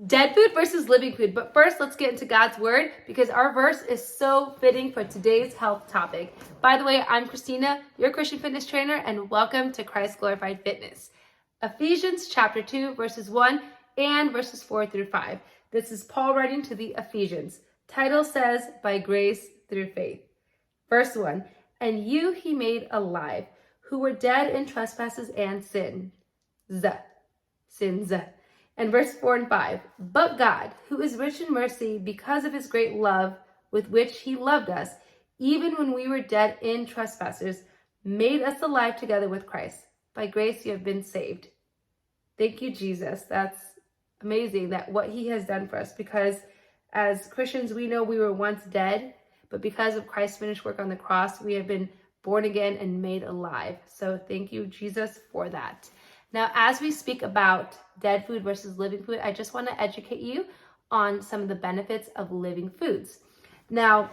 Dead food versus living food. But first, let's get into God's word because our verse is so fitting for today's health topic. By the way, I'm Cristina, your Christian fitness trainer, and welcome to Christ Glorified Fitness. Ephesians chapter 2, verses 1 and verses 4 through 5. This is Paul writing to the Ephesians. Title says, by grace through faith. Verse 1, and you he made alive, who were dead in trespasses and sins. And verse 4 and 5, but God, who is rich in mercy because of his great love with which he loved us, even when we were dead in trespasses, made us alive together with Christ. By grace you have been saved. Thank you, Jesus. That's amazing that what he has done for us, because as Christians, we know we were once dead, but because of Christ's finished work on the cross, we have been born again and made alive. So thank you, Jesus, for that. Now, as we speak about dead food versus living food, I just want to educate you on some of the benefits of living foods. Now,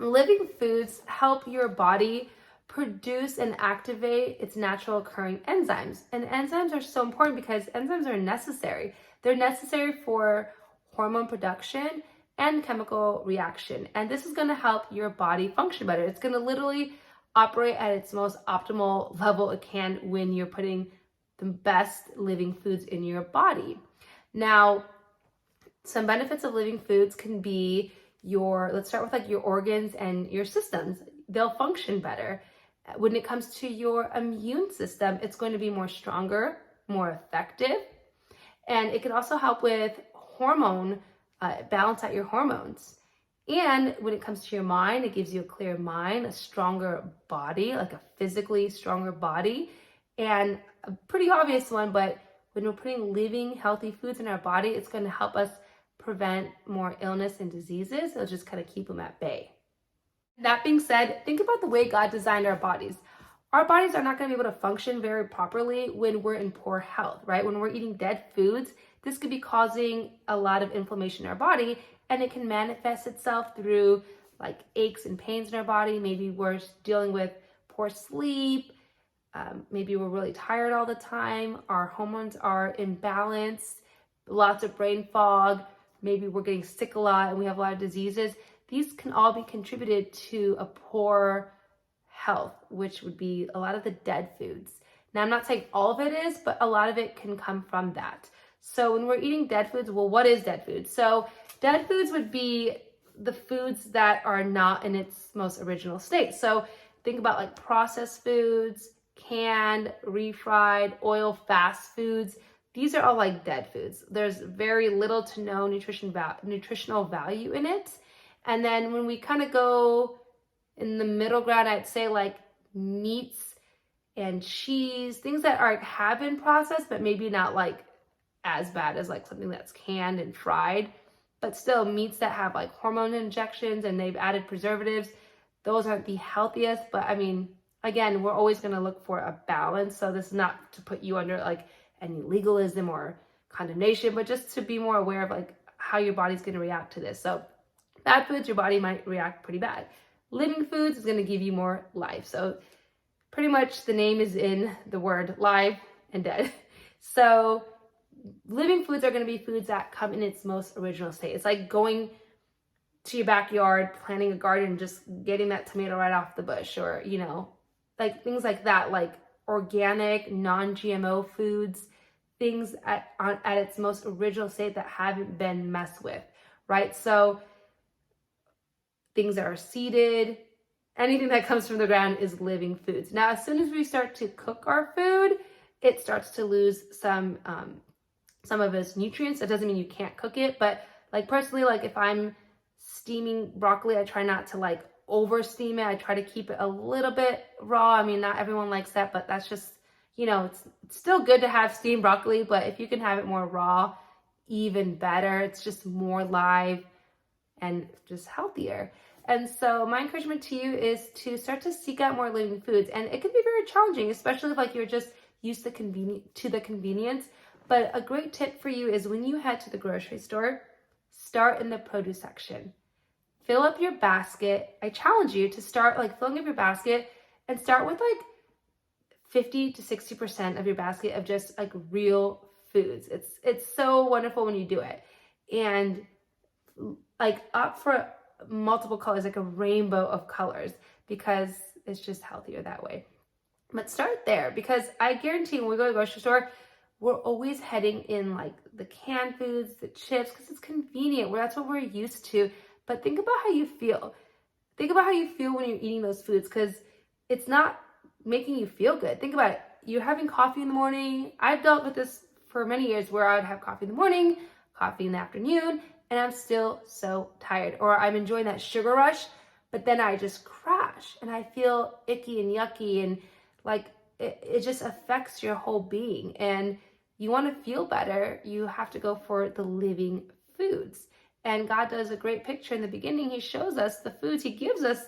living foods help your body produce and activate its natural occurring enzymes. And enzymes are so important because enzymes are necessary. They're necessary for hormone production and chemical reaction. And this is going to help your body function better. It's going to literally operate at its most optimal level it can when you're putting the best living foods in your body. Now, some benefits of living foods can be let's start with like your organs and your systems. They'll function better. When it comes to your immune system, it's going to be more stronger, more effective. And it can also help with balance out your hormones. And when it comes to your mind, it gives you a clear mind, a stronger body, like a physically stronger body. And a pretty obvious one, but when we're putting living, healthy foods in our body, it's going to help us prevent more illness and diseases. It'll just kind of keep them at bay. That being said, think about the way God designed our bodies. Our bodies are not going to be able to function very properly when we're in poor health, right? When we're eating dead foods, this could be causing a lot of inflammation in our body, and it can manifest itself through like aches and pains in our body. Maybe we're dealing with poor sleep. Maybe we're really tired all the time. Our hormones are imbalanced, lots of brain fog. Maybe we're getting sick a lot and we have a lot of diseases. These can all be contributed to a poor health, which would be a lot of the dead foods. Now, I'm not saying all of it is, but a lot of it can come from that. So when we're eating dead foods, well, what is dead food? So dead foods would be the foods that are not in its most original state. So think about like processed foods, canned, refried, oil, fast foods. These are all like dead foods. There's very little to no nutritional value in it. And then when we kind of go in the middle ground, I'd say like meats and cheese, things that have been processed, but maybe not like as bad as like something that's canned and fried, but still meats that have like hormone injections and they've added preservatives. Those aren't the healthiest, but I mean, again, we're always going to look for a balance. So this is not to put you under like any legalism or condemnation, but just to be more aware of like how your body's going to react to this. So bad foods, your body might react pretty bad. Living foods is going to give you more life. So pretty much the name is in the word live and dead. So living foods are going to be foods that come in its most original state. It's like going to your backyard, planting a garden, and just getting that tomato right off the bush, or, like things like that, like organic, non-GMO foods, things at its most original state that haven't been messed with, right? So things that are seeded, anything that comes from the ground is living foods. Now, as soon as we start to cook our food, it starts to lose some of its nutrients. That doesn't mean you can't cook it, but like personally, like if I'm steaming broccoli, I try not to like over steam it. I try to keep it a little bit raw. I mean, not everyone likes that, but that's just, it's still good to have steamed broccoli, but if you can have it more raw, even better. It's just more live and just healthier. And so my encouragement to you is to start to seek out more living foods. And it can be very challenging, especially if like you're just used to the convenience. But a great tip for you is when you head to the grocery store, start in the produce section. Fill up your basket. I challenge you to start like filling up your basket and start with like 50 to 60% of your basket of just like real foods. It's so wonderful when you do it. and like up for multiple colors, like a rainbow of colors, because it's just healthier that way. But start there, because I guarantee when we go to the grocery store, we're always heading in like the canned foods, the chips, because it's convenient. That's what we're used to. But think about how you feel. Think about how you feel when you're eating those foods, because it's not making you feel good. Think about it. You're having coffee in the morning. I've dealt with this for many years where I would have coffee in the morning, coffee in the afternoon, and I'm still so tired. Or I'm enjoying that sugar rush, but then I just crash and I feel icky and yucky, and like it just affects your whole being. And you want to feel better, you have to go for the living foods. And God does a great picture in the beginning. He shows us the foods. He gives us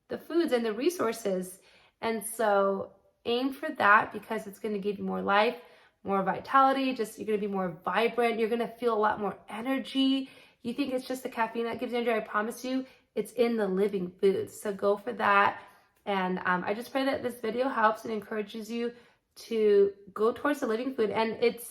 the foods and the resources. And so aim for that, because it's going to give you more life, more vitality. Just you're going to be more vibrant. You're going to feel a lot more energy. You think it's just the caffeine that gives you energy? I promise you, it's in the living foods. So go for that. And I just pray that this video helps and encourages you to go towards the living food. And it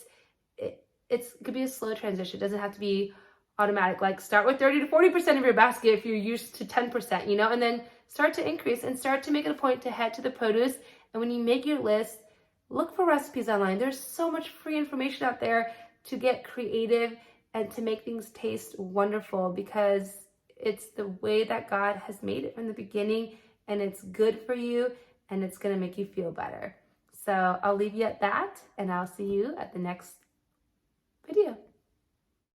could be a slow transition. It doesn't have to be automatic. Like start with 30 to 40% of your basket if you're used to 10%, and then start to increase and start to make it a point to head to the produce. And when you make your list, look for recipes online. There's so much free information out there to get creative and to make things taste wonderful, because it's the way that God has made it from the beginning, and it's good for you, and it's going to make you feel better. So I'll leave you at that, and I'll see you at the next video.